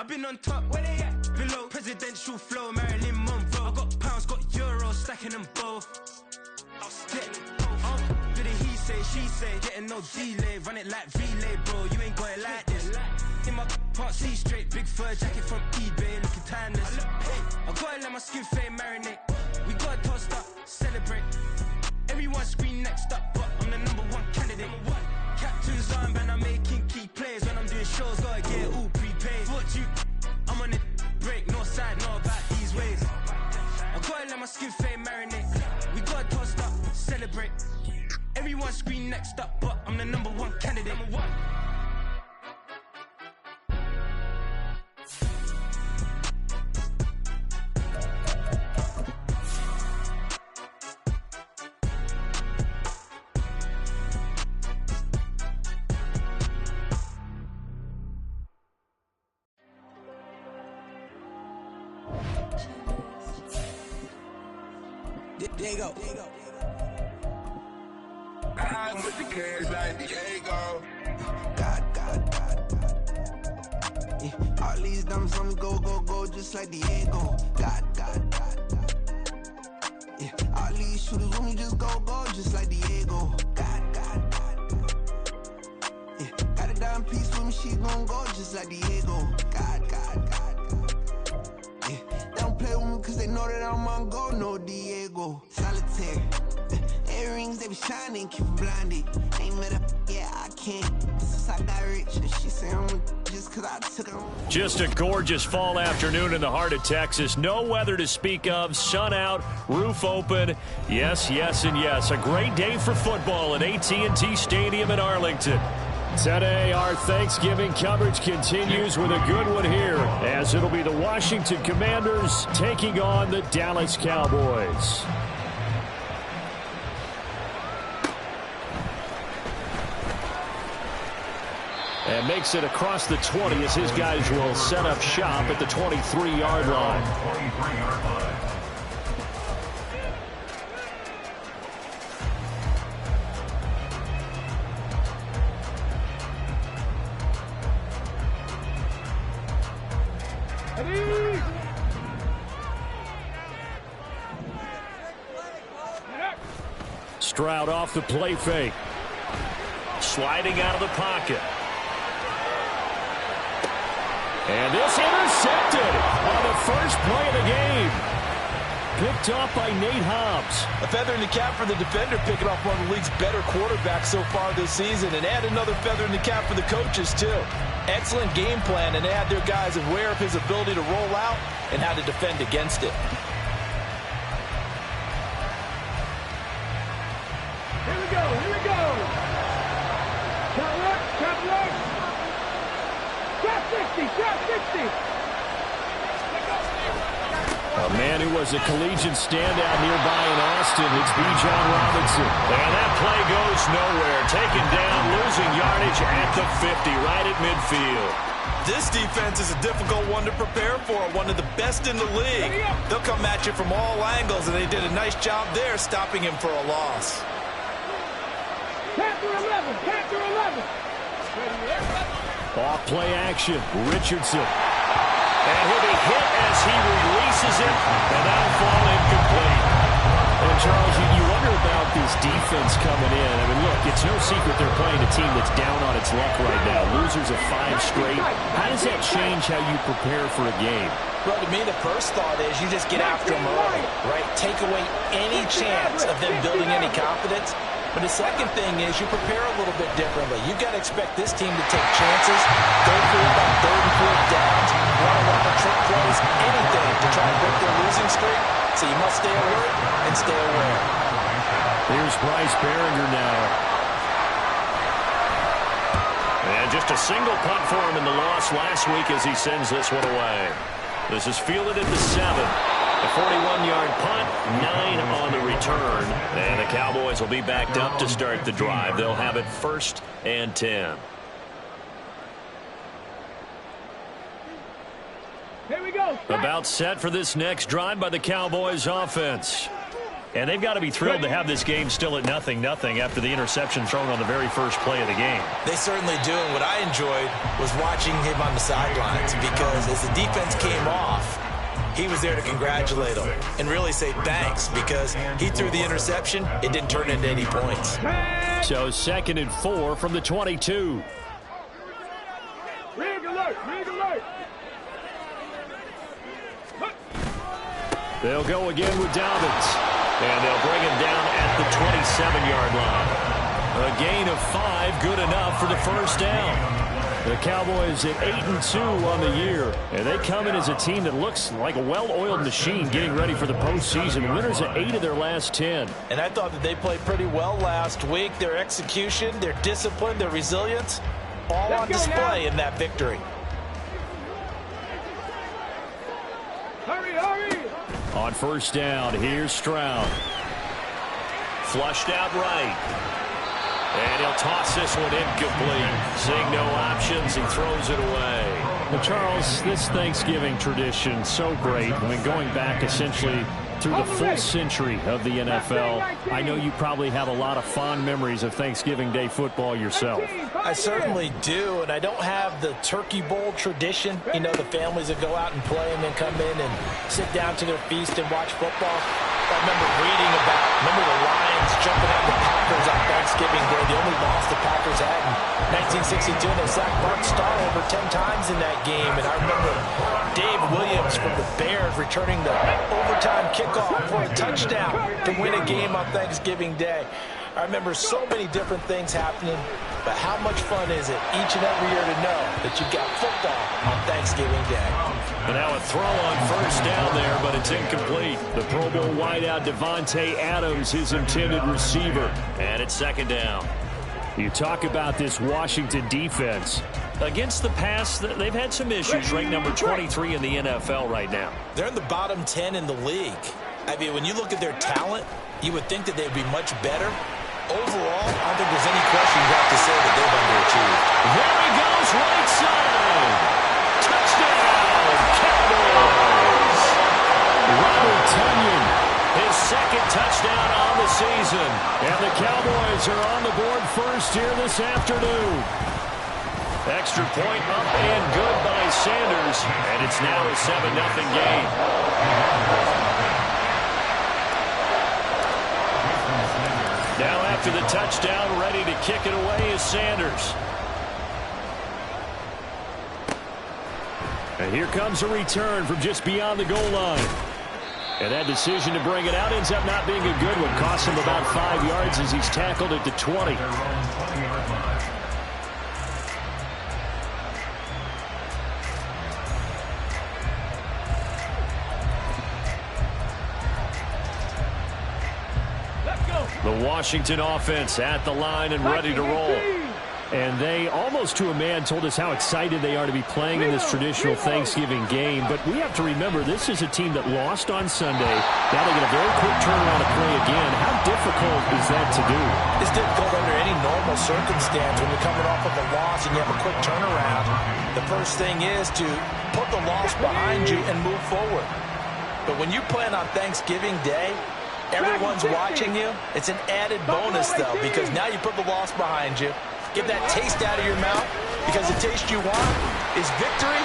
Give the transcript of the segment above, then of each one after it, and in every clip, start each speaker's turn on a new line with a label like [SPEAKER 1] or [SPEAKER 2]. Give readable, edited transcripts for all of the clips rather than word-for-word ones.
[SPEAKER 1] I've been on top, where they at? Below, presidential flow, Marilyn Monroe. I got pounds, got euros, stacking them both. I'll stick. Did it he say, she say, getting no delay, run it like relay, bro. You ain't got it like this. In my can't see straight, big fur jacket from eBay, looking timeless. I gotta let my skin fade marinate. We gotta toast up, celebrate. Everyone scream next up, but I'm the #1 candidate. Captain's arm, and I'm making key plays. When I'm doing shows, gotta get all prepaid. What you? I'm on it, break, no side, no about these ways. I gotta let my skin fade marinate. We gotta toast up, celebrate. Everyone scream next up, but I'm the #1 candidate. There you go.
[SPEAKER 2] I'm with the kids like Diego.
[SPEAKER 3] God. Yeah. All these dumps on me go, just like Diego. God. Yeah. All these shooters with me just go, just like Diego. God. Yeah. Got a dime piece with me, she gon' go just like Diego. God. Yeah. They don't play with me cause they know that I'm on go, no Diego. Solitaire. Earrings, they be shining, keep blinded. Ain't met up, yeah, I can't. Since I got rich, and she say I'm just cause I took them.
[SPEAKER 4] Just a gorgeous fall afternoon in the heart of Texas. No weather to speak of, sun out, roof open. Yes, and yes. A great day for football at AT&T Stadium in Arlington. Today, our Thanksgiving coverage continues with a good one here, as it'll be the Washington Commanders taking on the Dallas Cowboys. And makes it across the 20 as his guys will set up shop at the 23-yard line. Stroud off the play fake. Sliding out of the pocket. And this intercepted on the first play of the game. Picked off by Nate Hobbs.
[SPEAKER 5] A feather in the cap for the defender, picking off one of the league's better quarterbacks so far this season. And add another feather in the cap for the coaches, too. Excellent game plan, and they had their guys aware of his ability to roll out and how to defend against it.
[SPEAKER 6] Here we go. Trap work. Trap 60.
[SPEAKER 4] A man who was a collegiate standout nearby in Austin, it's Bijan Robinson. And that play goes nowhere. Taken down, losing yardage at the 50, right at midfield.
[SPEAKER 5] This defense is a difficult one to prepare for, one of the best in the league. They'll come at you from all angles, and they did a nice job there stopping him for a loss.
[SPEAKER 6] Panther 11.
[SPEAKER 4] Off play action, Richardson. And he'll be hit as he releases it, and that'll fall incomplete. And Charles, you wonder about this defense coming in. I mean, look, it's no secret they're playing a team that's down on its luck right now. Losers of 5 straight. How does that change how you prepare for a game?
[SPEAKER 5] Well, to me, the first thought is you just get after them early, right? Take away any chance of them building any confidence. But the second thing is you prepare a little bit differently. You've got to expect this team to take chances, go for it on 3rd and 4th downs, run a lot of trick plays, anything to try and break their losing streak. So you must stay alert and stay aware.
[SPEAKER 4] Here's Bryce Behringer now. And just a single punt for him in the loss last week as he sends this one away. This is fielded at the 7. A 41-yard punt, 9 on the return. And the Cowboys will be backed up to start the drive. They'll have it 1st and 10.
[SPEAKER 6] Here we go.
[SPEAKER 4] About set for this next drive by the Cowboys offense. And they've got to be thrilled to have this game still at 0-0 after the interception thrown on the very first play of the game.
[SPEAKER 5] They certainly do, and what I enjoyed was watching him on the sidelines, because as the defense came off, he was there to congratulate them and really say thanks, because he threw the interception. It didn't turn into any points.
[SPEAKER 4] So 2nd and 4 from the 22.
[SPEAKER 6] Rig alert! Rig alert!
[SPEAKER 4] They'll go again with Dobbins. And they'll bring him down at the 27-yard line. A gain of 5, good enough for the first down. The Cowboys at 8-2 on the year. And they come in as a team that looks like a well-oiled machine getting ready for the postseason. Winners at 8 of their last 10.
[SPEAKER 5] And I thought that they played pretty well last week. Their execution, their discipline, their resilience, all on display in that victory.
[SPEAKER 6] Hurry, hurry!
[SPEAKER 4] On first down, here's Stroud. Flushed out right. And he'll toss this one incomplete. Seeing no options, he throws it away. Well, Charles, this Thanksgiving tradition, so great. I mean, going back essentially through the full century of the NFL, I know you probably have a lot of fond memories of Thanksgiving Day football yourself.
[SPEAKER 5] I certainly do, and I don't have the turkey bowl tradition. You know, the families that go out and play and then come in and sit down to their feast and watch football. I remember reading about, the Lions jumping on the Packers on Thanksgiving Day, the only loss the Packers had in 1962. They sacked Mark Starr over 10 times in that game. And I remember Dave Williams from the Bears returning the overtime kickoff for a touchdown to win a game on Thanksgiving Day. I remember so many different things happening, but how much fun is it each and every year to know that you've got football on Thanksgiving Day?
[SPEAKER 4] And now a throw on first down there, but it's incomplete. The Pro Bowl wideout Devontae Adams, his intended receiver. And it's 2nd down. You talk about this Washington defense. Against the pass, they've had some issues. Ranked number 23 in the NFL right now.
[SPEAKER 5] They're in the bottom 10 in the league. I mean, when you look at their talent, you would think that they'd be much better. Overall, I don't think there's any question you have to say that they've underachieved.
[SPEAKER 4] There he goes, right side. Touchdown, Cowboys. Robert Tonyan, his 2nd touchdown on the season. And the Cowboys are on the board first here this afternoon. Extra point up and good by Sanders. And it's now a 7-0 game. Now after the touchdown, ready to kick it away is Sanders. And here comes a return from just beyond the goal line. And that decision to bring it out ends up not being a good one. Costs him about 5 yards as he's tackled at the 20. The Washington offense at the line and ready to roll. And they, almost to a man, told us how excited they are to be playing in this traditional Thanksgiving game. But we have to remember, this is a team that lost on Sunday. Now they get a very quick turnaround to play again. How difficult is that to do?
[SPEAKER 5] It's difficult under any normal circumstance when you're coming off of a loss and you have a quick turnaround. The first thing is to put the loss behind you and move forward. But when you play on Thanksgiving Day, everyone's watching you. It's an added bonus, though, because now you put the loss behind you. Get that taste out of your mouth, because the taste you want is victory,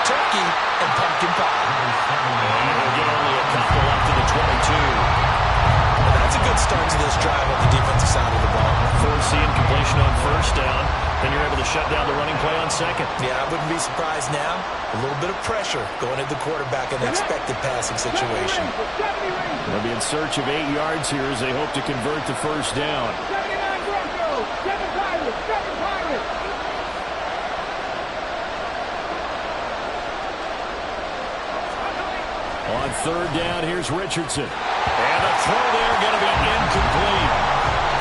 [SPEAKER 5] turkey, and pumpkin pie.
[SPEAKER 4] And we'll get only a couple up to the 22.
[SPEAKER 5] Well, that's a good start to this drive on the defensive side of the ball.
[SPEAKER 4] Forcing completion on first down. Then you're able to shut down the running play on 2nd.
[SPEAKER 5] Yeah, I wouldn't be surprised now. A little bit of pressure going at the quarterback in an expected passing situation.
[SPEAKER 4] They'll be in search of 8 yards here as they hope to convert the first down.
[SPEAKER 6] 79 Broncos, 7 Pirates, 7 Pirates.
[SPEAKER 4] On 3rd down, here's Richardson. And the throw there going to be incomplete.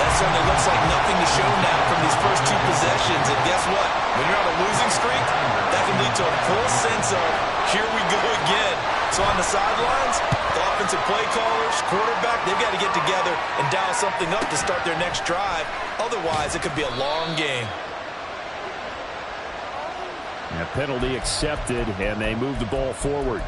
[SPEAKER 5] That certainly looks like nothing to show now from these first 2 possessions. And guess what? When you're on a losing streak, that can lead to a full sense of, here we go again. So on the sidelines, the offensive play callers, quarterback, they've got to get together and dial something up to start their next drive. Otherwise, it could be a long game.
[SPEAKER 4] A penalty accepted, and they move the ball forward.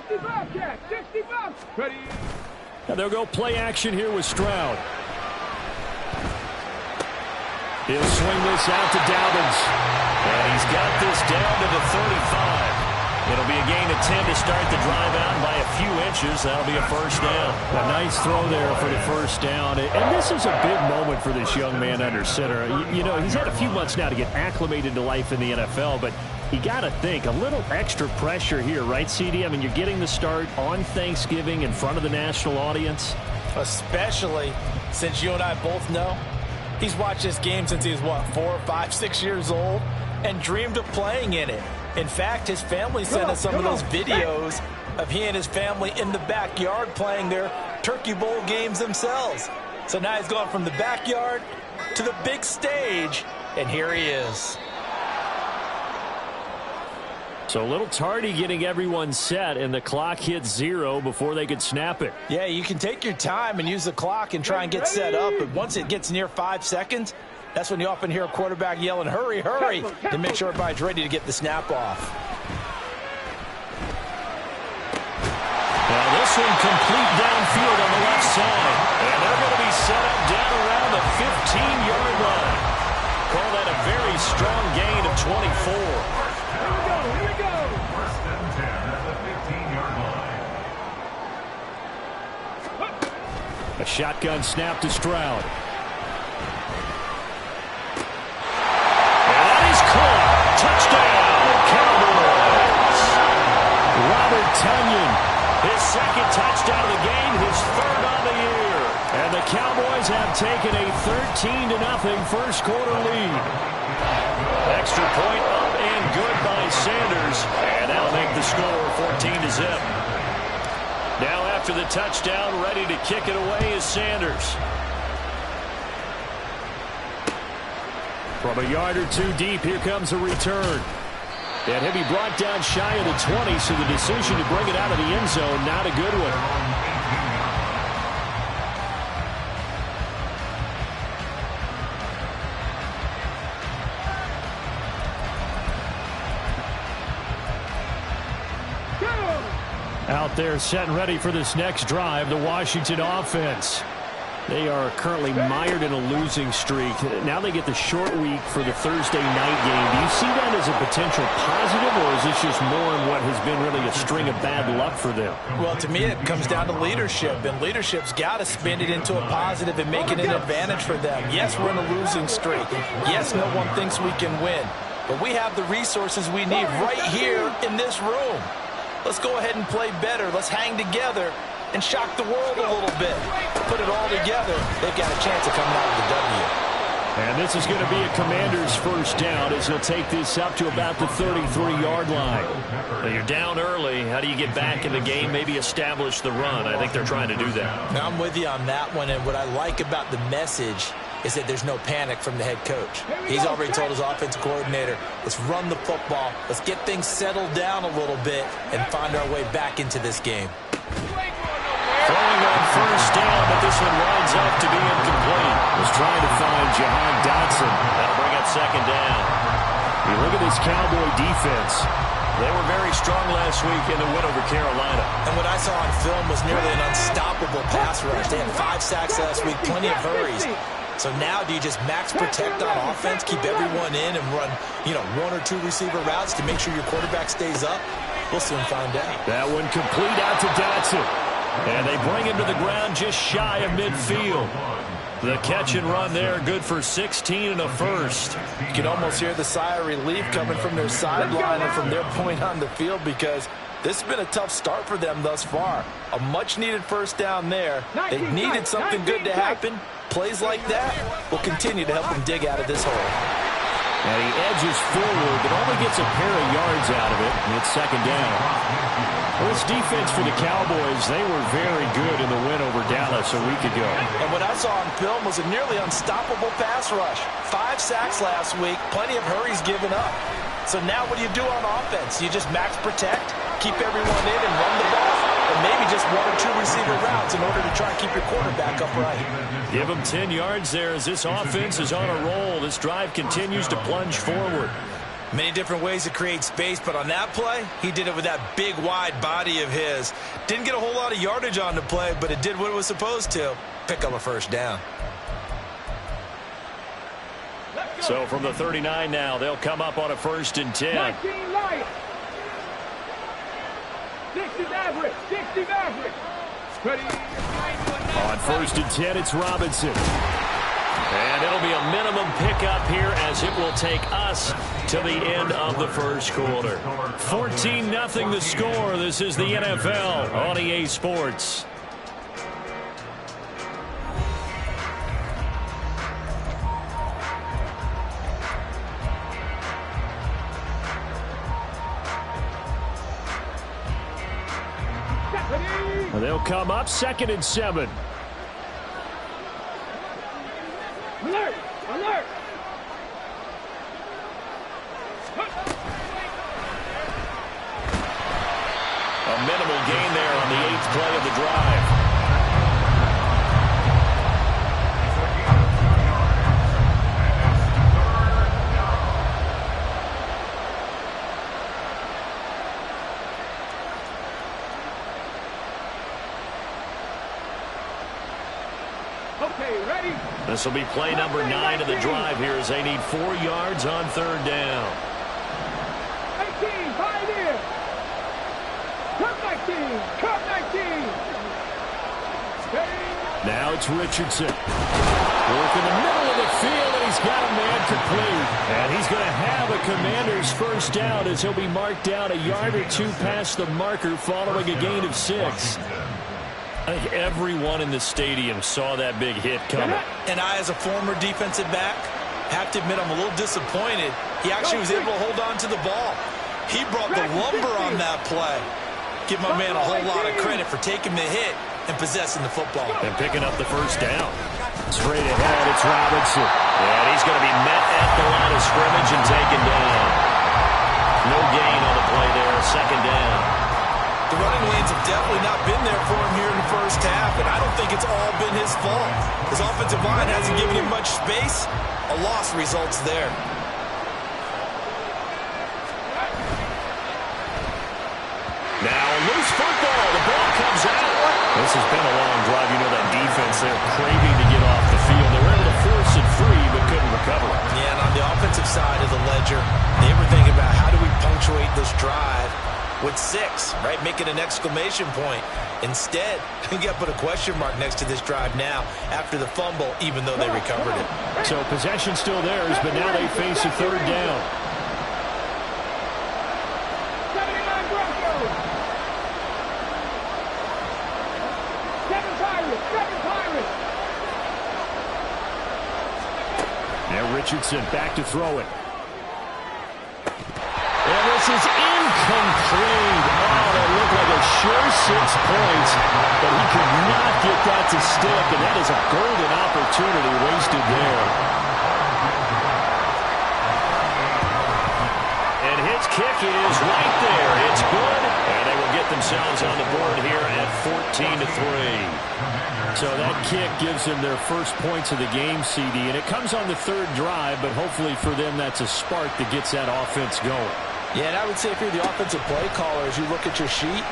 [SPEAKER 6] $60. Ready?
[SPEAKER 4] And they'll go play action here with Stroud. He'll swing this out to Dobbins. And he's got this down to the 35. It'll be a gain of 10 to start the drive out by a few inches. That'll be a first down. A nice throw there for the first down. And this is a big moment for this young man under center. You know, he's had a few months now to get acclimated to life in the NFL, but you got to think, a little extra pressure here, right, CD? I mean, you're getting the start on Thanksgiving in front of the national audience.
[SPEAKER 5] Especially since you and I both know he's watched this game since he was, what, 4, 5, 6 years old and dreamed of playing in it. In fact, his family sent us some of those videos of he and his family in the backyard playing their Turkey Bowl games themselves. So now he's going from the backyard to the big stage, and here he is.
[SPEAKER 4] So a little tardy getting everyone set, and the clock hits 0 before they could snap it.
[SPEAKER 5] Yeah, you can take your time and use the clock and try and get set up, but once it gets near 5 seconds, that's when you often hear a quarterback yelling, hurry, hurry, to make sure everybody's ready to get the snap off.
[SPEAKER 4] Now this one complete downfield on the left side. And they're going to be set up down around the 15-yard line. Call that a very strong gain of 24.
[SPEAKER 6] Here we go.
[SPEAKER 2] First and 10 at the 15-yard line.
[SPEAKER 4] A shotgun snap to Stroud. Touchdown, Cowboys! Robert Tonyan, his second touchdown of the game, his third on the year. And the Cowboys have taken a 13-0 first quarter lead. Extra point up and good by Sanders. And that'll make the score 14-0. Now after the touchdown, ready to kick it away is Sanders. From a yard or two deep, here comes a return. And he'll be brought down shy of the 20, so the decision to bring it out of the end zone, not a good one. Out there set and ready for this next drive, the Washington offense. They are currently mired in a losing streak. Now they get the short week for the Thursday night game. Do you see that as a potential positive, or is this just more in what has been really a string of bad luck for them?
[SPEAKER 5] Well, to me, it comes down to leadership, and leadership's got to spin it into a positive and make it an advantage for them. Yes, we're in a losing streak. Yes, no one thinks we can win, but we have the resources we need right here in this room. Let's go ahead and play better. Let's hang together and shock the world a little bit. Put it all together, they've got a chance of coming out with the W.
[SPEAKER 4] And this is going to be a Commanders first down as he'll take this up to about the 33-yard line. Well, you're down early. How do you get back in the game, maybe establish the run? I think they're trying to do that.
[SPEAKER 5] Now, I'm with you on that one, and what I like about the message is that there's no panic from the head coach. He's already told his offensive coordinator, let's run the football, let's get things settled down a little bit, and find our way back into this game.
[SPEAKER 4] Throwing on first down, but this one winds up to be incomplete. Was trying to find Jahan Dotson. That'll bring up second down. You look at this Cowboy defense. They were very strong last week in the win over Carolina.
[SPEAKER 5] And what I saw on film was nearly an unstoppable pass rush. They had 5 sacks last week, plenty of hurries. So now do you just max protect on offense, keep everyone in, and run, 1 or 2 receiver routes to make sure your quarterback stays up? We'll soon find out.
[SPEAKER 4] That one complete out to Dotson. And they bring him to the ground just shy of midfield. The catch and run there, good for 16 and a first.
[SPEAKER 5] You can almost hear the sigh of relief coming from their sideline and from their point on the field, because this has been a tough start for them thus far. A much-needed first down there. They needed something good to happen. Plays like that will continue to help them dig out of this hole.
[SPEAKER 4] And he edges forward, but only gets a pair of yards out of it, and it's second down. Well, this defense for the Cowboys, they were very good in the win over Dallas a week ago.
[SPEAKER 5] And what I saw on film was a nearly unstoppable pass rush. 5 sacks last week, plenty of hurries given up. So now what do you do on offense? You just max protect, keep everyone in, and run the ball? Or maybe just 1 or 2 receiver routes in order to try and keep your quarterback upright.
[SPEAKER 4] Give him 10 yards there as this offense is on a roll. This drive continues to plunge forward.
[SPEAKER 5] Many different ways to create space, but on that play, he did it with that big, wide body of his. Didn't get a whole lot of yardage on the play, but it did what it was supposed to. Pick up a first down.
[SPEAKER 4] So from the 39 now, they'll come up on a 1st and 10.
[SPEAKER 6] 19 light. 60 average. 60 average. Ready.
[SPEAKER 4] On 1st and 10, it's Robinson. And it'll be a minimum pickup here as it will take us to the end of the first quarter. 14-0 the score. This is the NFL on EA Sports. They'll come up 2nd and 7.
[SPEAKER 6] Alert! Alert!
[SPEAKER 4] A minimal gain there on the 8th play of the drive.
[SPEAKER 6] Okay, ready?
[SPEAKER 4] This will be play number 9 of the drive here as they need 4 yards on 3rd down.
[SPEAKER 6] 18, find in. Cut 19, cut 19.
[SPEAKER 4] Now it's Richardson. Work in the middle of the field, and he's got a man complete. And he's going to have a Commanders first down as he'll be marked down a yard or 2 past the marker following a gain of 6. I think everyone in the stadium saw that big hit coming.
[SPEAKER 5] And I, as a former defensive back, have to admit I'm a little disappointed. He actually was able to hold on to the ball. He brought the lumber on that play. Give my man a whole lot of credit for taking the hit and possessing the football.
[SPEAKER 4] And picking up the first down. Straight ahead, it's Robinson. And he's going to be met at the line of scrimmage and taken down. No gain on the play there, 2nd down.
[SPEAKER 5] The running lanes have definitely not been there for him here in the first half, and I don't think it's all been his fault. His offensive line hasn't given him much space. A loss results there.
[SPEAKER 4] Now a loose football. The ball comes out. This has been a long drive. You know that defense, they're craving to get off the field. They were able to force it free, but couldn't recover it.
[SPEAKER 5] Yeah, and on the offensive side of the ledger, they were thinking about how do we punctuate this drive with 6, right? Make it an exclamation point. Instead, you got to put a question mark next to this drive now after the fumble, even though they recovered it.
[SPEAKER 4] So possession still theirs, but now they face a 3rd down.
[SPEAKER 6] 79 Broncos. 7 Pirates. 7 Pirates.
[SPEAKER 4] Now Richardson back to throw it. And this is incomplete. Oh, that looked like a sure 6 points, but he could not get that to stick, and that is a golden opportunity wasted there. And his kick is right there. It's good, and they will get themselves on the board here at 14-3. So that kick gives them their first points of the game, CD, and it comes on the 3rd drive, but hopefully for them that's a spark that gets that offense going.
[SPEAKER 5] Yeah, and I would say if you're the offensive play caller, as you look at your sheet,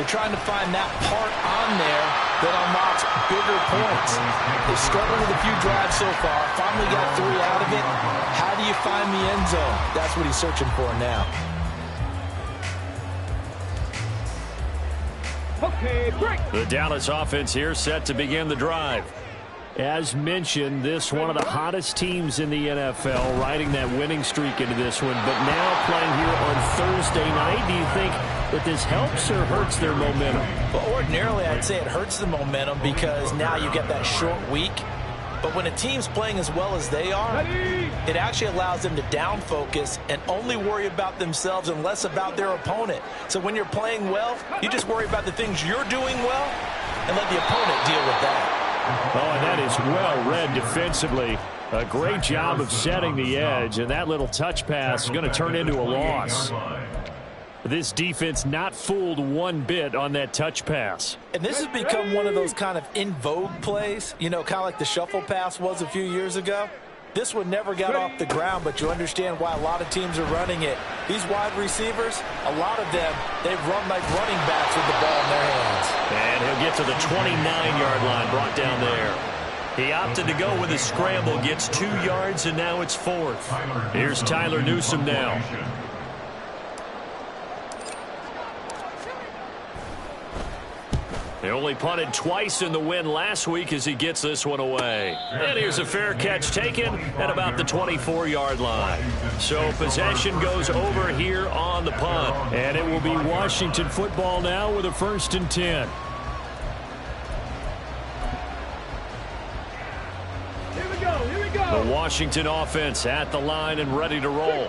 [SPEAKER 5] you're trying to find that part on there that unlocks bigger points. They've struggled with a few drives so far, finally got 3 out of it. How do you find the end zone? That's what he's searching for now.
[SPEAKER 6] Okay, break.
[SPEAKER 4] The Dallas offense here set to begin the drive. As mentioned, this one of the hottest teams in the NFL, riding that winning streak into this one, but now playing here on Thursday night. Do you think that this helps or hurts their momentum?
[SPEAKER 5] Well, ordinarily, I'd say it hurts the momentum because now you get that short week. But when a team's playing as well as they are, it actually allows them to down focus and only worry about themselves and less about their opponent. So when you're playing well, you just worry about the things you're doing well and let the opponent deal with that.
[SPEAKER 4] Oh, and that is well read defensively. A great job of setting the edge, and that little touch pass is going to turn into a loss. This defense not fooled one bit on that touch pass.
[SPEAKER 5] And this has become one of those kind of in vogue plays, you know, kind of like the shuffle pass was a few years ago. This one never got off the ground, but you understand why a lot of teams are running it. These wide receivers, a lot of them, they run like running backs with the ball in their hands.
[SPEAKER 4] And he'll get to the 29-yard line, brought down there. He opted to go with a scramble, gets 2 yards, and now it's 4th. Here's Tyler Newsome now. They only punted twice in the win last week as he gets this one away. And here's a fair catch taken at about the 24-yard line. So possession goes over here on the punt. And it will be Washington football now with a 1st and 10. The Washington offense at the line and ready to roll.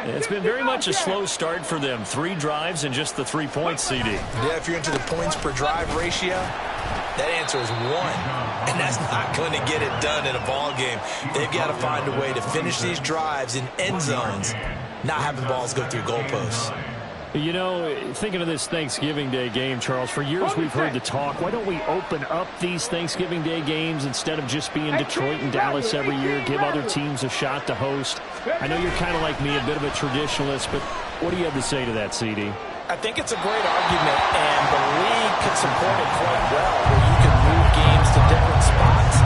[SPEAKER 4] It's been very much a slow start for them. 3 drives and just the 3 points, CD.
[SPEAKER 5] Yeah, if you're into the points per drive ratio, that answer is 1. And that's not going to get it done in a ball game. They've got to find a way to finish these drives in end zones, not having balls go through goalposts.
[SPEAKER 4] You know, thinking of this Thanksgiving Day game, Charles, for years we've heard the talk, why don't we open up these Thanksgiving Day games instead of just being Detroit and Dallas every year, give other teams a shot to host? I know you're kind of like me, a bit of a traditionalist, but what do you have to say to that, CD?
[SPEAKER 5] I think it's a great argument, and the league could support it quite well, where you can move games to different spots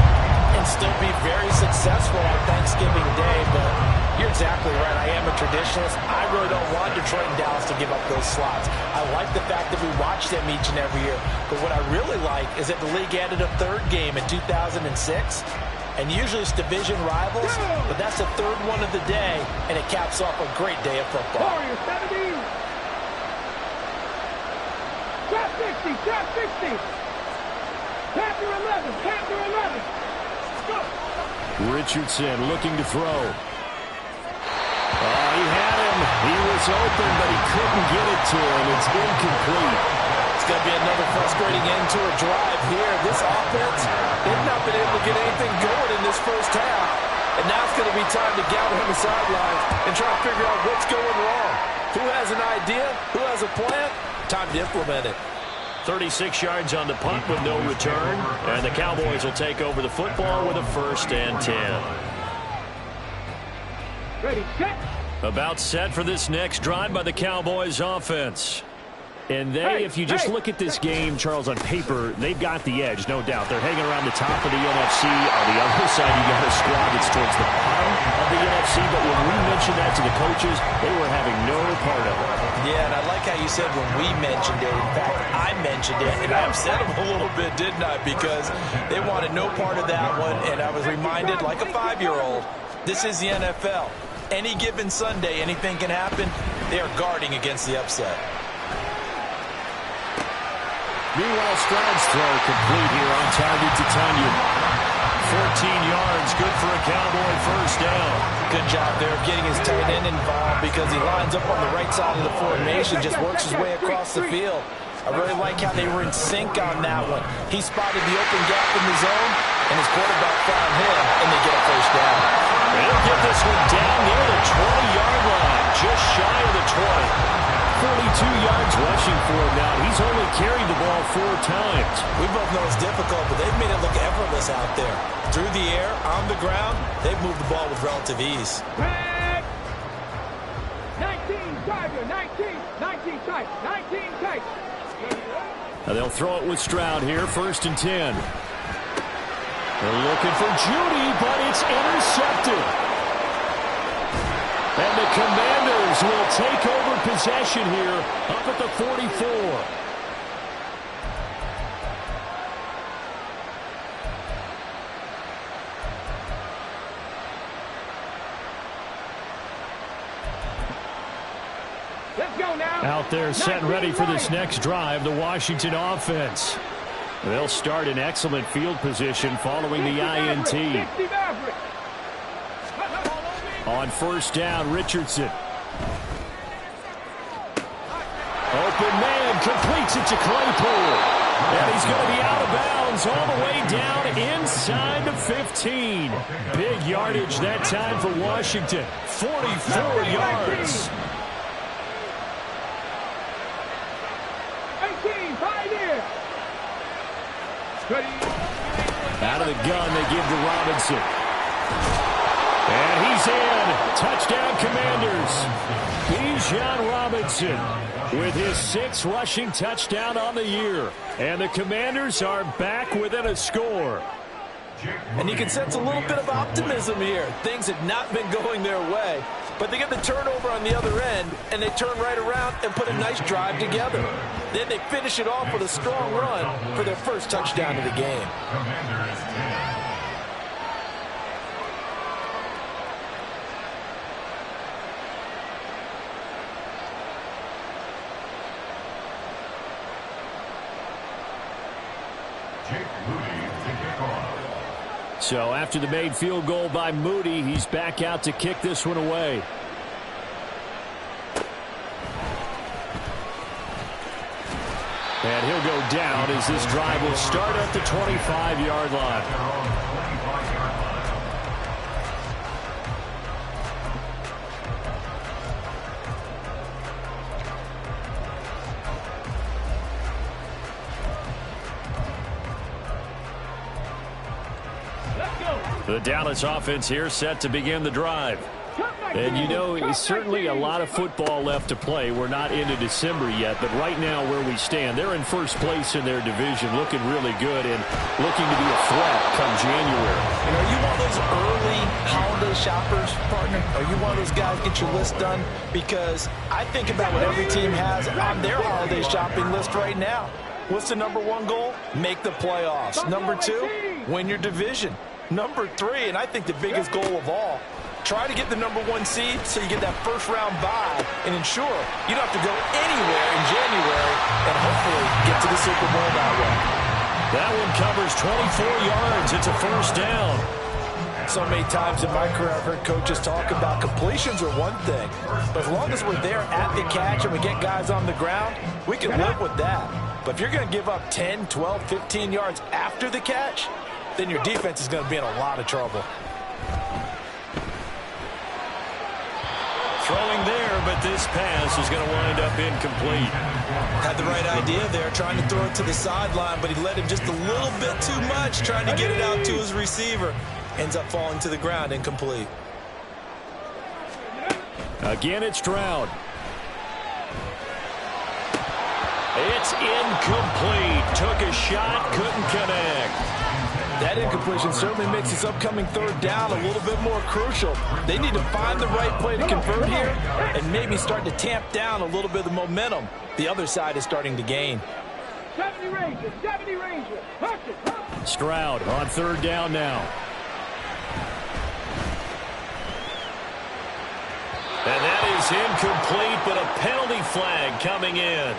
[SPEAKER 5] and still be very successful on Thanksgiving Day, but you're exactly right. I am a traditionalist. I really don't want Detroit and Dallas to give up those slots. I like the fact that we watch them each and every year. But what I really like is that the league added a 3rd game in 2006. And usually it's division rivals, but that's the 3rd one of the day, and it caps off a great day of football.
[SPEAKER 6] Trap 60, trap 60. Panther 11, Panther 11. Go.
[SPEAKER 4] Richardson looking to throw. He had him. He was open, but he couldn't get it to him. It's incomplete.
[SPEAKER 5] It's going to be another frustrating end to a drive here. This offense, they've not been able to get anything going in this first half. And now it's going to be time to gather on the sidelines and try to figure out what's going wrong. Who has an idea? Who has a plan? Time to implement it.
[SPEAKER 4] 36 yards on the punt with no return. And the Cowboys will take over the football with a 1st and 10.
[SPEAKER 6] Ready, set.
[SPEAKER 4] About set for this next drive by the Cowboys offense. And they, if you just look at this game, Charles, on paper, they've got the edge, no doubt. They're hanging around the top of the NFC. On the other side, you got a squad that's towards the bottom of the NFC. But when we mentioned that to the coaches, they were having no part of it.
[SPEAKER 5] Yeah, and I like how you said when we mentioned it. In fact, I mentioned it, and I upset them a little bit, didn't I? Because they wanted no part of that one, and I was reminded, like a 5-year-old, this is the NFL. Any given Sunday, anything can happen. They are guarding against the upset.
[SPEAKER 4] Meanwhile, Stroud's throw complete here on target to Tunyon. 14 yards, good for a Cowboy 1st down.
[SPEAKER 5] Good job there of getting his tight end involved because he lines up on the right side of the formation, just works his way across the field. I really like how they were in sync on that one. He spotted the open gap in the zone, and his quarterback found him, and they get a 1st down.
[SPEAKER 4] They'll get this one down near the 20-yard line, just shy of the 20. 42 yards rushing for him now. He's only carried the ball 4 times.
[SPEAKER 5] We both know it's difficult, but they've made it look effortless out there. Through the air, on the ground, they've moved the ball with relative ease.
[SPEAKER 6] 19, Tiger, 19 tight, 19 tight.
[SPEAKER 4] Now they'll throw it with Stroud here, 1st and 10. They're looking for Judy, but it's intercepted. And the Commanders will take over possession here up at the 44.
[SPEAKER 6] Let's go now.
[SPEAKER 4] Out there set and ready for this next drive, the Washington offense. They'll start in excellent field position following the INT. On 1st down, Richardson. Open man, completes it to Claypool. And he's going to be out of bounds all the way down inside the 15. Big yardage that time for Washington. 44 yards.
[SPEAKER 6] 18, 5 here.
[SPEAKER 4] Out of the gun, they give to Robinson. And he's in. Touchdown, Commanders. Bijan Robinson with his 6th rushing touchdown on the year. And the Commanders are back within a score.
[SPEAKER 5] And you can sense a little bit of optimism here. Things had not been going their way, but they get the turnover on the other end, and they turn right around and put a nice drive together. Then they finish it off with a strong run for their first touchdown of the game.
[SPEAKER 2] Commanders 10.
[SPEAKER 4] So after the made field goal by Moody, he's back out to kick this one away. And he'll go down as this drive will start at the 25-yard line. The Dallas offense here set to begin the drive. And you know, it's certainly a lot of football left to play. We're not into December yet, but right now where we stand, they're in first place in their division, looking really good and looking to be a threat come January.
[SPEAKER 5] And are you one of those early holiday shoppers, partner? Are you one of those guys get your list done? Because I think about what every team has on their holiday shopping list right now. What's the #1 goal? Make the playoffs. #2, win your division. #3, and I think the biggest goal of all, try to get the #1 seed so you get that first-round bye and ensure you don't have to go anywhere in January and hopefully get to the Super Bowl that way.
[SPEAKER 4] That one covers 24 yards. It's a first down.
[SPEAKER 5] So many times in my career I've heard coaches talk about completions are one thing, but as long as we're there at the catch and we get guys on the ground, we can live with that. But if you're going to give up 10, 12, 15 yards after the catch, then your defense is going to be in a lot of trouble.
[SPEAKER 4] Throwing there, but this pass is going to wind up incomplete.
[SPEAKER 5] Had the right idea there, trying to throw it to the sideline, but he led him just a little bit too much, trying to get it out to his receiver. Ends up falling to the ground, incomplete.
[SPEAKER 4] Again, it's Stroud. It's incomplete. Took a shot, couldn't connect.
[SPEAKER 5] That incompletion certainly makes this upcoming third down a little bit more crucial. They need to find the right play to convert here and maybe start to tamp down a little bit of the momentum the other side is starting to gain.
[SPEAKER 6] 70 Rangers.
[SPEAKER 4] Stroud on third down now. And that is incomplete, but a penalty flag coming in.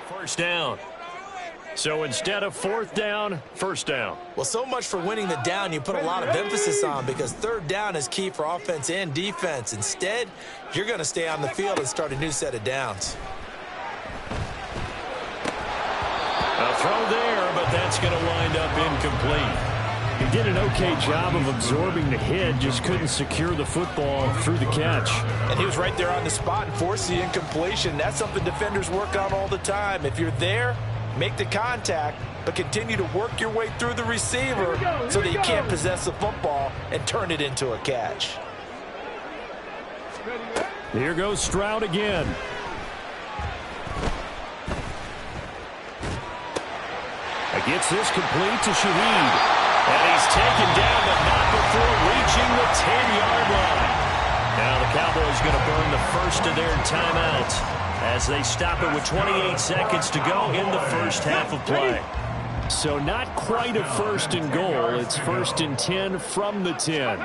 [SPEAKER 4] First down. So instead of fourth down, first down.
[SPEAKER 5] Well, so much for winning the down you put a lot of emphasis on, because third down is key for offense and defense. Instead, you're going to stay on the field and start a new set of downs.
[SPEAKER 4] A throw there, but that's going to wind up incomplete. He did an okay job of absorbing the hit, just couldn't secure the football through the catch.
[SPEAKER 5] And he was right there on the spot and forced the incompletion. That's something defenders work on all the time. If you're there, make the contact, but continue to work your way through the receiver so that you can't possess the football and turn it into a catch.
[SPEAKER 4] Here goes Stroud again. He gets this complete to Shaheed. And he's taken down, but not before reaching the 10-yard line. Now the Cowboys going to burn the first of their timeouts as they stop it with 28 seconds to go in the first half of play. So not quite a first and goal. It's first and 10 from the 10.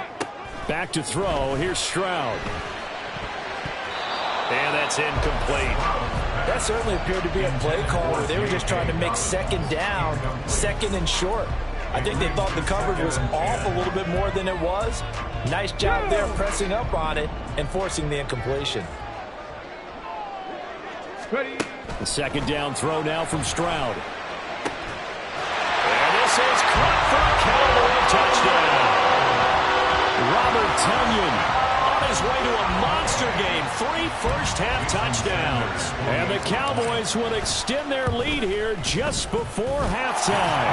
[SPEAKER 4] Back to throw. Here's Stroud. And that's incomplete.
[SPEAKER 5] That certainly appeared to be a play call where they were just trying to make second down, second and short. I think they thought the coverage was off a little bit more than it was. Nice job there pressing up on it and forcing the incompletion.
[SPEAKER 4] The second down throw now from Stroud. And this is caught for a Cowboy touchdown. Robert Tonyan on his way to a monster game. 3 first-half touchdowns. And the Cowboys will extend their lead here just before halftime.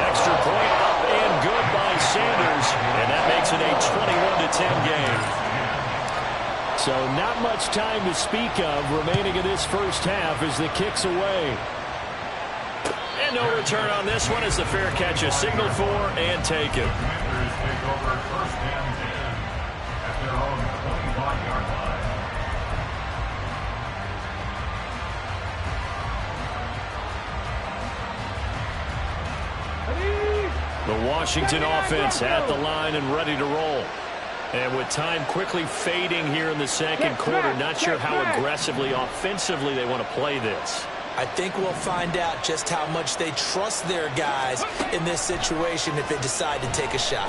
[SPEAKER 4] Extra point up and good by Sanders. And that makes it a 21-10 game. So not much time to speak of remaining in this first half as the kick's away. And no return on this one as the fair catch is signaled for and taken.
[SPEAKER 2] Commanders take over first and 10 at their own 25-yard line.
[SPEAKER 4] The Washington offense at the line and ready to roll. And with time quickly fading here in the second quarter, not sure how aggressively, offensively they want to play this.
[SPEAKER 5] I think we'll find out just how much they trust their guys in this situation if they decide to take a shot.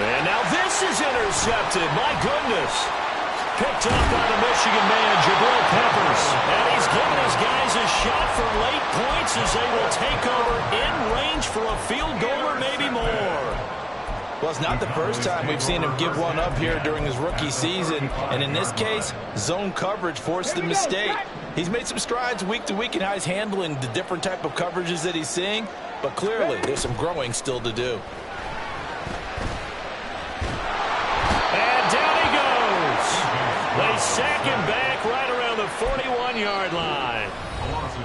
[SPEAKER 4] And now this is intercepted. My goodness. Picked up by the Michigan man, Jabril Peppers. And he's giving his guys a shot for late points as they will take over in range for a field goal or maybe more.
[SPEAKER 5] Well, it's not the first time we've seen him give one up here during his rookie season. And in this case, zone coverage forced the mistake. He's made some strides week to week in how he's handling the different type of coverages that he's seeing. But clearly, there's some growing still to do.
[SPEAKER 4] And down he goes. They sack him back right around the 41-yard line.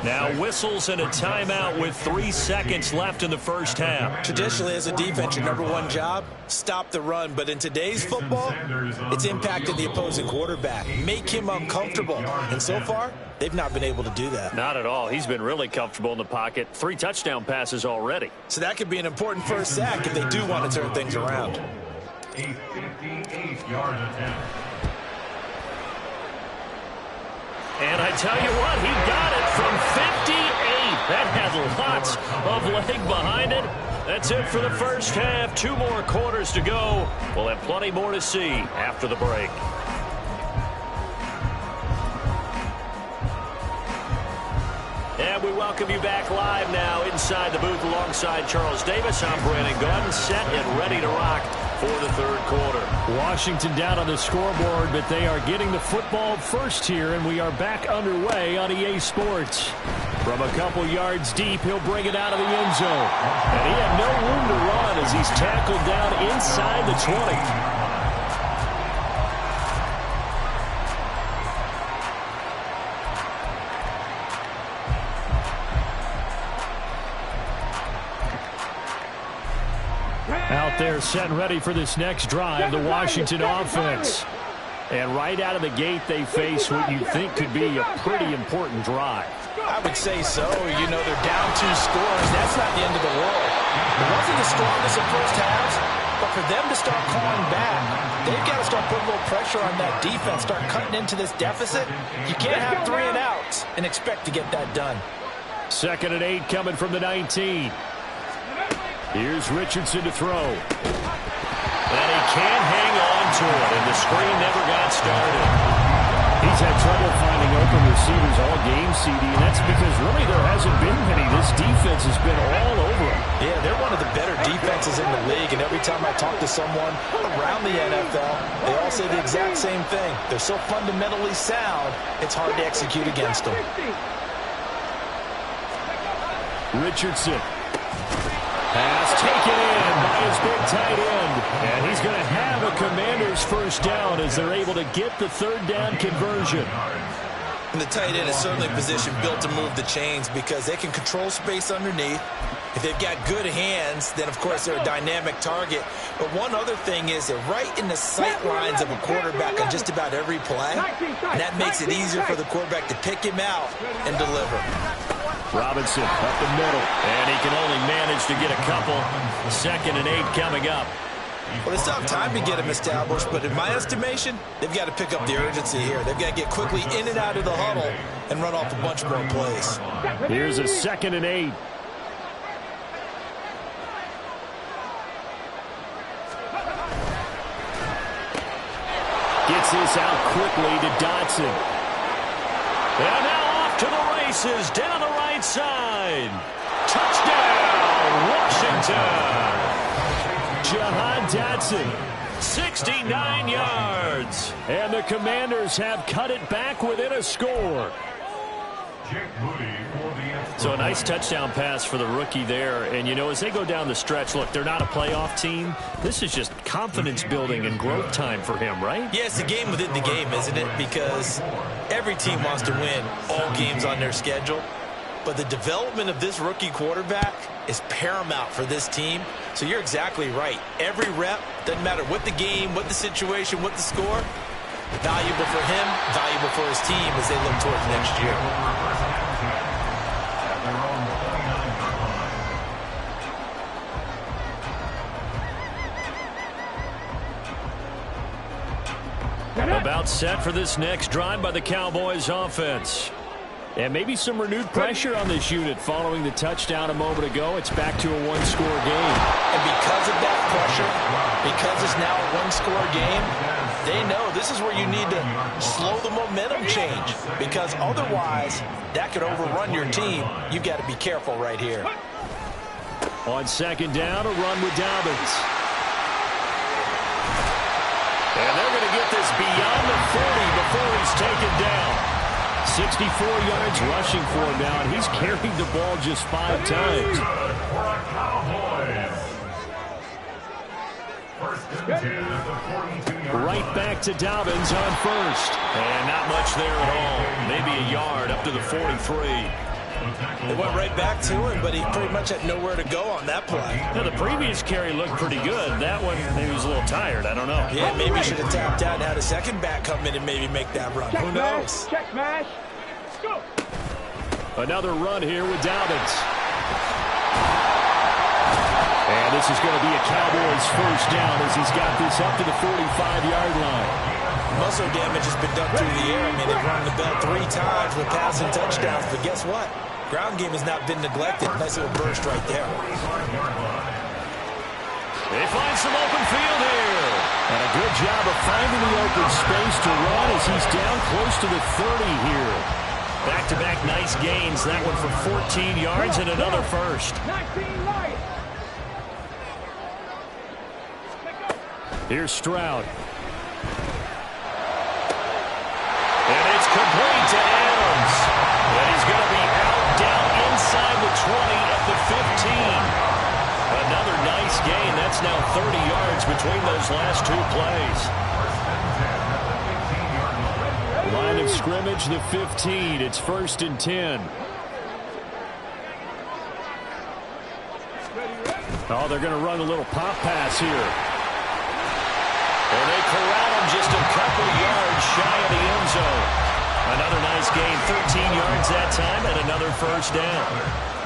[SPEAKER 4] Now whistles and a timeout with 3 seconds left in the first half.
[SPEAKER 5] Traditionally, as a defense, your #1 job, stop the run. But in today's football, it's impacted the opposing quarterback. Make him uncomfortable. And so far, they've not been able to do that.
[SPEAKER 4] Not at all. He's been really comfortable in the pocket. 3 touchdown passes already.
[SPEAKER 5] So that could be an important first sack if they do want to turn things around.
[SPEAKER 2] A 58-yard attempt.
[SPEAKER 4] And I tell you what, he got it from 58. That had lots of leg behind it. That's it for the first half. 2 more quarters to go. We'll have plenty more to see after the break. And we welcome you back live now inside the booth alongside Charles Davis. I'm Brandon Gordon, set and ready to rock for the third quarter. Washington down on the scoreboard, but they are getting the football first here, and we are back underway on EA Sports. From a couple yards deep, he'll bring it out of the end zone. And he had no room to run as he's tackled down inside the 20. Out there set and ready for this next drive, the Washington offense. And right out of the gate, they face what you think could be a pretty important drive.
[SPEAKER 5] I would say so. You know, they're down 2 scores. That's not the end of the world. It wasn't the strongest of first halves, but for them to start clawing back, they've got to start putting a little pressure on that defense, start cutting into this deficit. You can't have 3 and outs and expect to get that done.
[SPEAKER 4] 2nd and 8 coming from the 19. Here's Richardson to throw. And he can't hang on to it, and the screen never got started. He's had trouble finding open receivers all game, CD, and that's because really there hasn't been many. This defense has been all over him.
[SPEAKER 5] Yeah, they're one of the better defenses in the league, and every time I talk to someone around the NFL, they all say the exact same thing. They're so fundamentally sound, it's hard to execute against them.
[SPEAKER 4] Richardson. Pass taken in by his big tight end. And he's going to have a Commanders first down as they're able to get the 3rd down conversion.
[SPEAKER 5] And the tight end is certainly a position built to move the chains because they can control space underneath. If they've got good hands, then of course they're a dynamic target. But one other thing is they're right in the sight lines of a quarterback on just about every play. And that makes it easier for the quarterback to pick him out and deliver.
[SPEAKER 4] Robinson up the middle, and he can only manage to get a couple. 2nd and 8 coming up.
[SPEAKER 5] Well, it's not time to get him established, but in my estimation, they've got to pick up the urgency here. They've got to get quickly in and out of the huddle and run off a bunch more plays.
[SPEAKER 4] Here's a 2nd and 8. Gets this out quickly to Dotson. And now off to the races down the right side. Touchdown, Washington. Jahan Dotson 69 yards. And the Commanders have cut it back within a score. So a nice touchdown pass for the rookie there. And, you know, as they go down the stretch, look, they're not a playoff team. This is just confidence building and growth time for him, right?
[SPEAKER 5] Yeah, it's a game within the game, isn't it? Because every team wants to win all games on their schedule. But the development of this rookie quarterback is paramount for this team. So you're exactly right. Every rep, doesn't matter what the game, what the situation, what the score, valuable for him, valuable for his team as they look towards next year.
[SPEAKER 4] About set for this next drive by the Cowboys offense. And maybe some renewed pressure on this unit following the touchdown a moment ago. It's back to a one-score game.
[SPEAKER 5] And because of that pressure, because it's now a one-score game, they know this is where you need to slow the momentum change. Because otherwise, that could overrun your team. You've got to be careful right here.
[SPEAKER 4] On second down, a run with Dobbins. And they're going to get this beyond the 40 before he's taken down. 64 yards rushing for him now, and he's carried the ball just 5 times. Right back to Dobbins on first. And not much there at all. Maybe a yard up to the 43.
[SPEAKER 5] They went right back to him, but he pretty much had nowhere to go on that play.
[SPEAKER 4] Now, the previous carry looked pretty good. That one, maybe he was a little tired. I don't know.
[SPEAKER 5] Yeah, maybe he should have tapped out and had a second back come in and maybe make that run. Who knows?
[SPEAKER 6] Check smash. Go.
[SPEAKER 4] Another run here with Dobbins. And this is going to be a Cowboys first down as he's got this up to the 45-yard line.
[SPEAKER 5] Muscle damage has been done through the air. I mean, they've run the bell 3 times with passing touchdowns, but guess what? Ground game has not been neglected. Nice little burst right there.
[SPEAKER 4] They find some open field here. And a good job of finding the open space to run as he's down close to the 30 here. Back-to-back nice gains. That one for 14 yards and another first.
[SPEAKER 6] 19 right.
[SPEAKER 4] Here's Stroud. And it's complete to Adams. And he's going to be out down inside the 20 at the 15. Another nice gain. That's now 30 yards between those last 2 plays. Line of scrimmage, the 15. It's 1st and 10. Oh, they're going to run a little pop pass here. And they corral him just a couple yards shy of the end zone. Another nice gain, 13 yards that time, and another first down.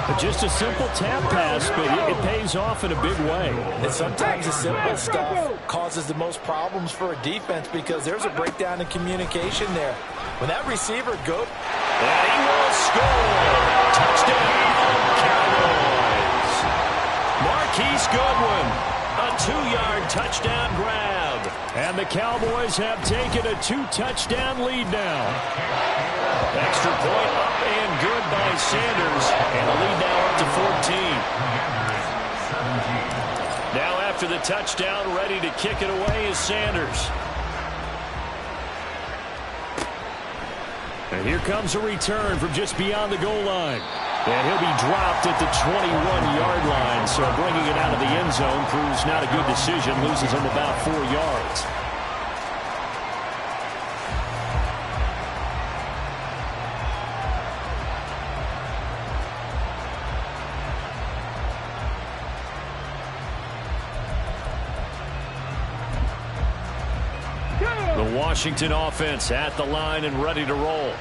[SPEAKER 4] But just a simple tap pass, but it pays off in a big way.
[SPEAKER 5] And sometimes the simple stuff causes the most problems for a defense because there's a breakdown in communication there. When that receiver goes,
[SPEAKER 4] and he will score. Touchdown, Cowboys. Marquise Goodwin, a 2-yard touchdown grab. And the Cowboys have taken a 2-touchdown lead now. Extra point up and good by Sanders. And the lead now up to 14. Now after the touchdown, ready to kick it away is Sanders. And here comes a return from just beyond the goal line. And he'll be dropped at the 21-yard line. So bringing it out of the end zone proves not a good decision. Loses him about 4 yards. The Washington offense at the line and ready to roll.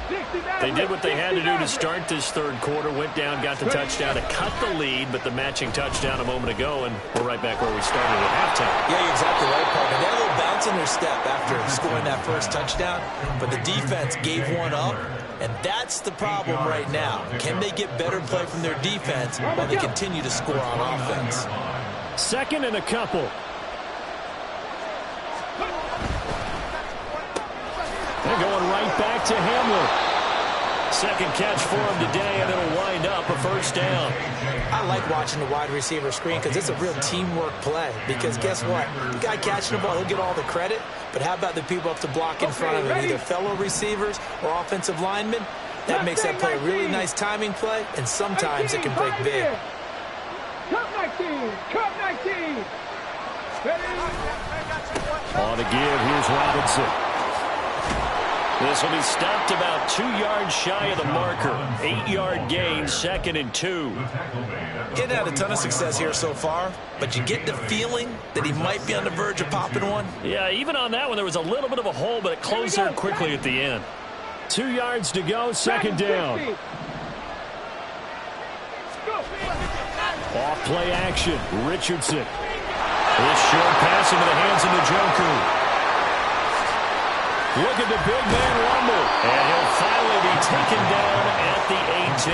[SPEAKER 4] They did what they had to do to start this 3rd quarter. Went down, got the touchdown to cut the lead, but the matching touchdown a moment ago, and we're right back where we started at halftime.
[SPEAKER 5] yeah, you're exactly right, partner. They had a little bounce in their step after scoring that first touchdown, but the defense gave one up, and that's the problem right now. Can they get better play from their defense while they continue to score on offense?
[SPEAKER 4] 2nd and a couple. They're going right back to Hamler. Second catch for him today, and it'll wind up a first down.
[SPEAKER 5] I like watching the wide receiver screen because it's a real teamwork play. Because guess what? The guy catching the ball, he'll get all the credit. But how about the people up to block in front of him, either fellow receivers or offensive linemen? That makes that play a really nice timing play, and sometimes it can break big.
[SPEAKER 6] Cut 19! Cut 19!
[SPEAKER 4] On the give, here's Robinson. This will be stopped about 2 yards shy of the marker. 8-yard gain, 2nd and 2.
[SPEAKER 5] He hadn't had a ton of success here so far, but you get the feeling that he might be on the verge of popping one.
[SPEAKER 4] Yeah, even on that one, there was a little bit of a hole, but it closed there quickly at the end. 2 yards to go, 2nd down. Off play action, Richardson. This short pass into the hands of Njoku. Look at the big man rumble. And he'll finally be taken down at the 18.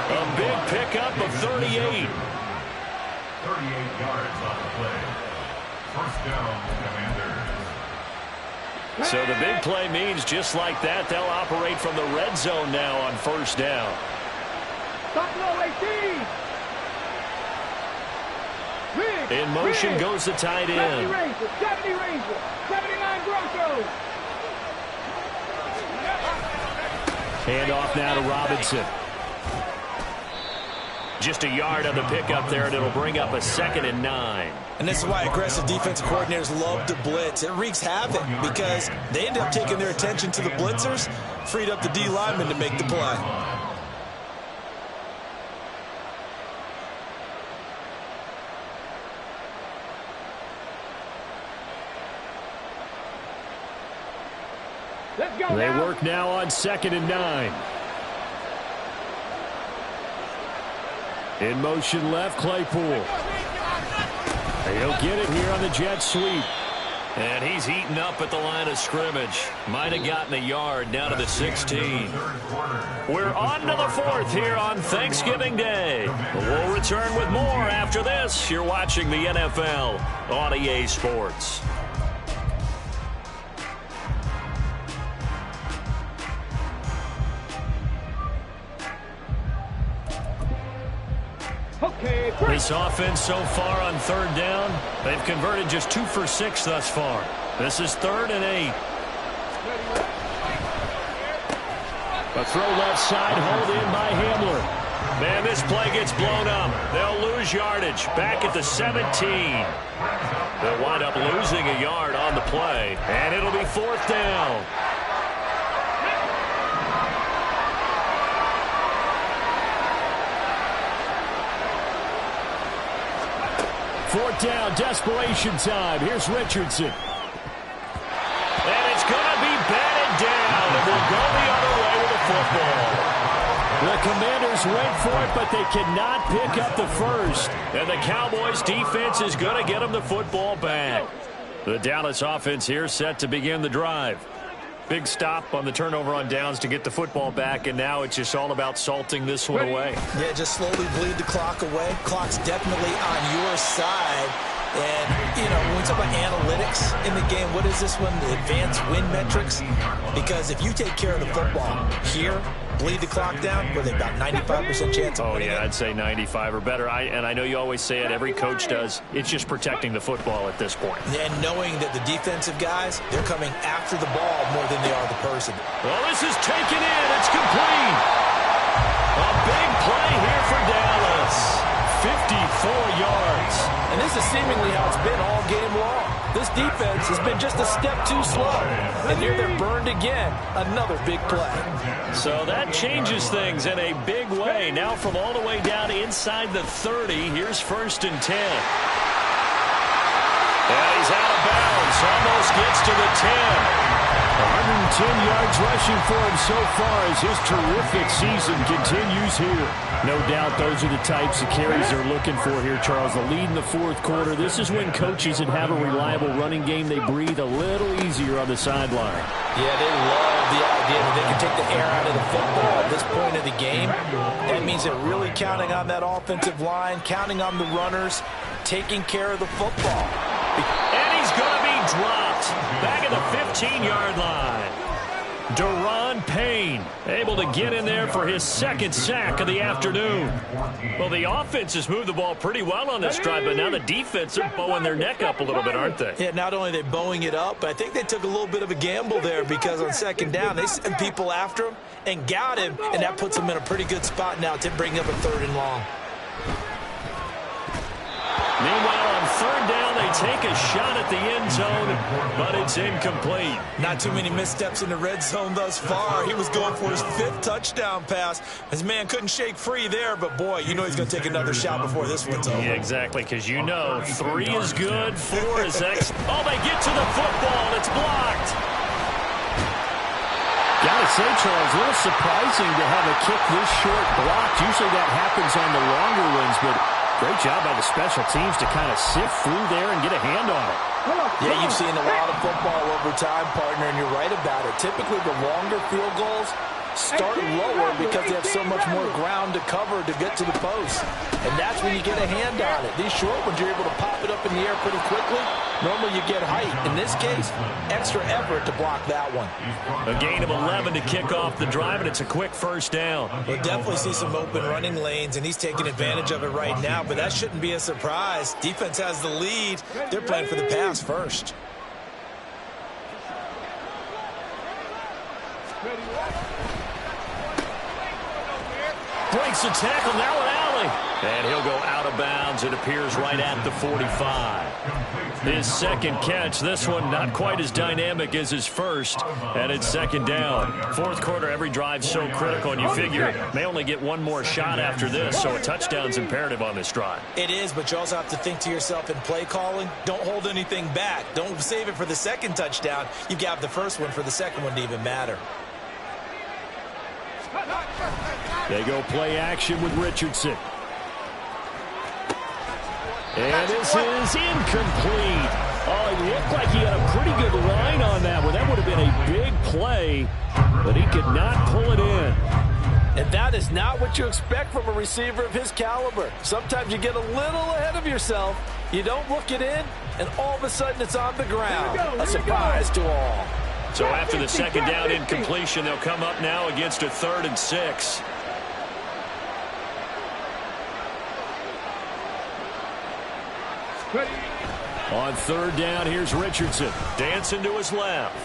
[SPEAKER 4] A big pickup of 38.
[SPEAKER 2] 38 yards on the play. First down, Commanders.
[SPEAKER 4] So the big play means just like that, they'll operate from the red zone now on first down.
[SPEAKER 6] Stop low, 18!
[SPEAKER 4] In motion goes the tight end.
[SPEAKER 6] 70 Ranger, 79 Broncos.
[SPEAKER 4] Handoff now to Robinson. Just a yard on the pickup there, and it'll bring up a 2nd and 9.
[SPEAKER 5] And this is why aggressive defensive coordinators love to blitz. It wreaks havoc because they end up taking their attention to the blitzers, freed up the D lineman to make the play.
[SPEAKER 4] They work now on 2nd and 9. In motion left, Claypool. He'll get it here on the jet sweep. And he's eaten up at the line of scrimmage. Might have gotten a yard down to the 16. We're on to the 4th here on Thanksgiving Day. We'll return with more after this. You're watching the NFL on EA Sports. This offense so far on 3rd down, they've converted just 2 for 6 thus far. This is 3rd and 8. A throw left side, hold in by Hamler. Man, this play gets blown up. They'll lose yardage back at the 17. They'll wind up losing a yard on the play, and it'll be 4th down. Fourth down, desperation time. Here's Richardson. And it's going to be batted down, and we'll go the other way with the football. The Commanders went for it, but they cannot pick up the first. And the Cowboys defense is going to get them the football back. The Dallas offense here set to begin the drive. Big stop on the turnover on downs to get the football back, and now it's just all about salting this one away.
[SPEAKER 5] Yeah, just slowly bleed the clock away. Clock's definitely on your side. And, you know, when we talk about analytics in the game, what is this one? The advanced win metrics? Because if you take care of the football here, bleed the clock down, with about 95% chance of winning it.
[SPEAKER 4] I'd say 95 or better. And I know you always say it, every coach does. It's just protecting the football at this point.
[SPEAKER 5] And knowing that the defensive guys, they're coming after the ball more than they are the person.
[SPEAKER 4] Well, this is taken in. It's complete. A big play here for Dallas. 54 yards.
[SPEAKER 5] And this is seemingly how it's been all game long. This defense has been just a step too slow. And here they're burned again. Another big play.
[SPEAKER 4] So that changes things in a big way. Now from all the way down inside the 30, here's 1st and 10. And he's out of bounds. Almost gets to the 10. 110 yards rushing for him so far as his terrific season continues here. No doubt those are the types of carries they're looking for here, Charles. The lead in the 4th quarter. This is when coaches that have a reliable running game, they breathe a little easier on the sideline.
[SPEAKER 5] Yeah, they love the idea that they can take the air out of the football at this point of the game. That means they're really counting on that offensive line, counting on the runners, taking care of the football.
[SPEAKER 4] And he's going to be dropped back at the 15-yard line. Daron Payne able to get in there for his second sack of the afternoon. Well, the offense has moved the ball pretty well on this drive, but now the defense are bowing their neck up a little bit, aren't they?
[SPEAKER 5] Yeah, not only are they bowing it up, but I think they took a little bit of a gamble there because on second down, they sent people after him and got him, and that puts him in a pretty good spot now to bring up a 3rd and long.
[SPEAKER 4] Meanwhile, on 3rd down, they take a shot at the end zone, but it's incomplete.
[SPEAKER 5] Not too many missteps in the red zone thus far. He was going for his 5th touchdown pass. His man couldn't shake free there, but boy, you know he's going to take another shot before this one's over.
[SPEAKER 4] Yeah, exactly, because you know 3 is good, 4 is X. Oh, they get to the football. It's blocked.
[SPEAKER 7] Gotta say, Charles, a little surprising to have a kick this short blocked. Usually that happens on the longer ones, but great job by the special teams to kind of sift through there and get a hand on it.
[SPEAKER 5] Yeah, you've seen a lot of football over time, partner, and you're right about it. Typically, the longer field goals start lower because they have so much more ground to cover to get to the post. And that's when you get a hand on it. These short ones, you're able to pop it up in the air pretty quickly. Normally, you get height. In this case, extra effort to block that one.
[SPEAKER 4] A gain of 11 to kick off the drive, and it's a quick 1st down.
[SPEAKER 5] We'll definitely see some open running lanes, and he's taking advantage of it right now, but that shouldn't be a surprise. Defense has the lead. They're playing for the pass first.
[SPEAKER 4] Breaks a tackle, now an alley. And he'll go out of bounds. It appears right at the 45. His 2nd catch, this one not quite as dynamic as his 1st, and it's 2nd down. 4th quarter, every drive so critical, and you figure may only get one more shot after this, so a touchdown's imperative on this drive.
[SPEAKER 5] It is, but you also have to think to yourself in play calling, don't hold anything back. Don't save it for the 2nd touchdown. You've got the 1st one for the 2nd one to even matter.
[SPEAKER 4] They go play action with Richardson. And this is incomplete. Oh, it looked like he had a pretty good line on that one. That would have been a big play, but he could not pull it in.
[SPEAKER 5] And that is not what you expect from a receiver of his caliber. Sometimes you get a little ahead of yourself. You don't look it in, and all of a sudden it's on the ground. A surprise to all.
[SPEAKER 4] So after the 2nd down incompletion, they'll come up now against a 3rd and 6. On 3rd down, here's Richardson. Dancing to his left.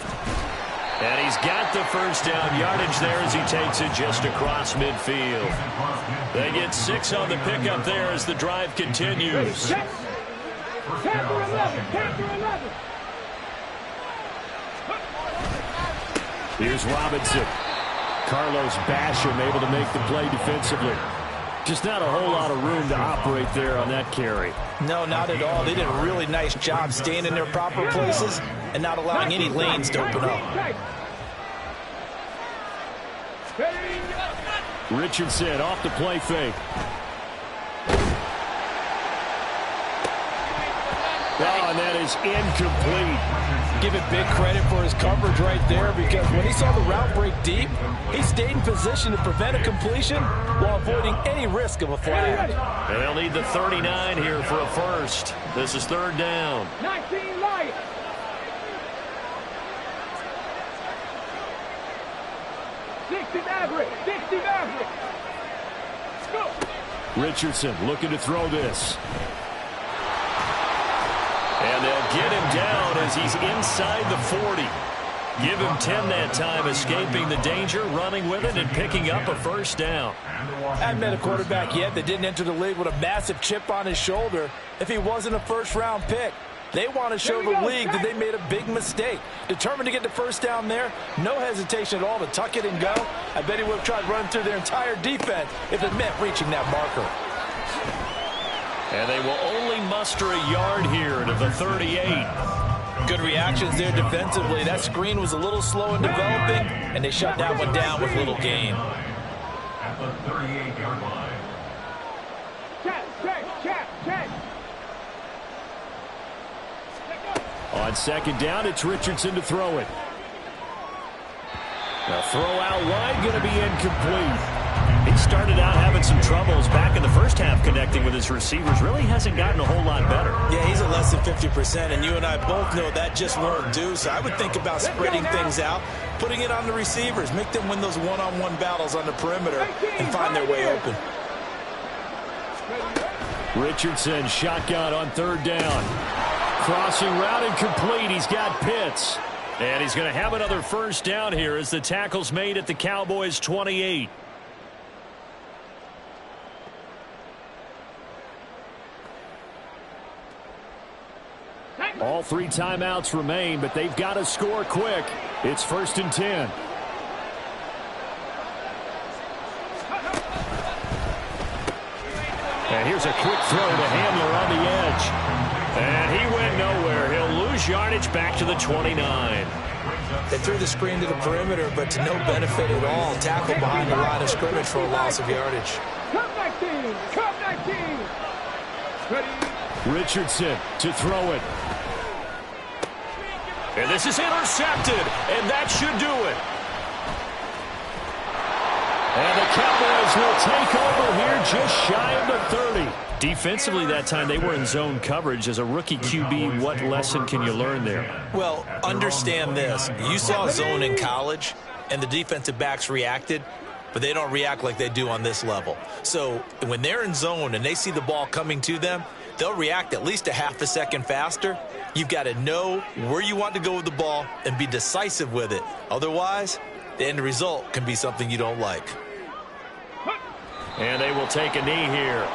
[SPEAKER 4] And he's got the 1st down yardage there as he takes it just across midfield. They get 6 on the pickup there as the drive continues. Here's Robinson. Carlos Basham able to make the play defensively. Just not a whole lot of room to operate there on that carry.
[SPEAKER 5] No, not at all. They did a really nice job staying in their proper places and not allowing any lanes to open up.
[SPEAKER 4] Richardson off the play fake. Oh, and that is incomplete.
[SPEAKER 5] Give it big credit for his coverage right there, because when he saw the route break deep, he stayed in position to prevent a completion while avoiding any risk of a flag.
[SPEAKER 4] And they'll need the 39 here for a 1st. This is 3rd down.
[SPEAKER 6] 19 Lions.
[SPEAKER 4] Richardson looking to throw this. And they'll get him down as he's inside the 40. Give him 10 that time, escaping the danger, running with it, and picking up a 1st down.
[SPEAKER 5] I haven't met a quarterback yet that didn't enter the league with a massive chip on his shoulder if he wasn't a 1st-round pick. They want to show the league that they made a big mistake. Determined to get the 1st down there, no hesitation at all to tuck it and go. I bet he would have tried running through their entire defense if it meant reaching that marker.
[SPEAKER 4] And they will only muster a yard here to the 38.
[SPEAKER 5] Good reactions there defensively. That screen was a little slow in developing, and they shut that one down with little gain.
[SPEAKER 2] At the 38-yard line.
[SPEAKER 6] Check.
[SPEAKER 4] On 2nd down, it's Richardson to throw it. The throw out wide going to be incomplete. He started out having some troubles back in the first half connecting with his receivers. Really hasn't gotten a whole lot better.
[SPEAKER 5] Yeah, he's at less than 50%, and you and I both know that just won't do. So I would think about spreading things out, putting it on the receivers, make them win those one-on-one battles on the perimeter and find their way open.
[SPEAKER 4] Richardson, shotgun on third down. Crossing route incomplete. He's got Pitts. And he's going to have another first down here as the tackle's made at the Cowboys' 28. All 3 timeouts remain, but they've got to score quick. It's 1st and 10. And here's a quick throw to Handler on the edge. And he went nowhere. He'll lose yardage back to the 29.
[SPEAKER 5] They threw the screen to the perimeter, but to no benefit at all. Tackle behind the line of scrimmage for a loss of yardage.
[SPEAKER 6] Come 19! Come 19! Ready?
[SPEAKER 4] Richardson to throw it. And this is intercepted, and that should do it. And the Cowboys will take over here just shy of the 30. Defensively that time, they were in zone coverage. As a rookie QB, what lesson can you learn there?
[SPEAKER 5] Well, understand this. You saw zone in college, and the defensive backs reacted, but they don't react like they do on this level. So when they're in zone and they see the ball coming to them, they'll react at least a half a second faster. You've got to know where you want to go with the ball and be decisive with it. Otherwise, the end result can be something you don't like.
[SPEAKER 4] And they will take a knee here.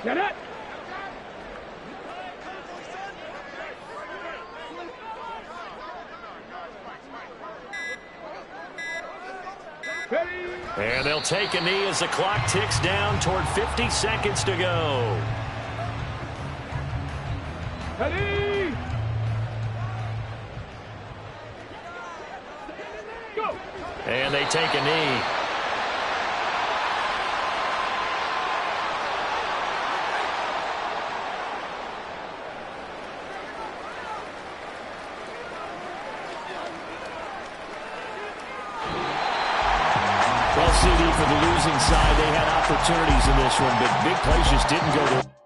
[SPEAKER 6] Get it!
[SPEAKER 4] And they'll take a knee as the clock ticks down toward 50 seconds to go.
[SPEAKER 6] Ready? Go!
[SPEAKER 4] And they take a knee. Well, CD, for the losing side, they had opportunities in this one, but big plays just didn't go to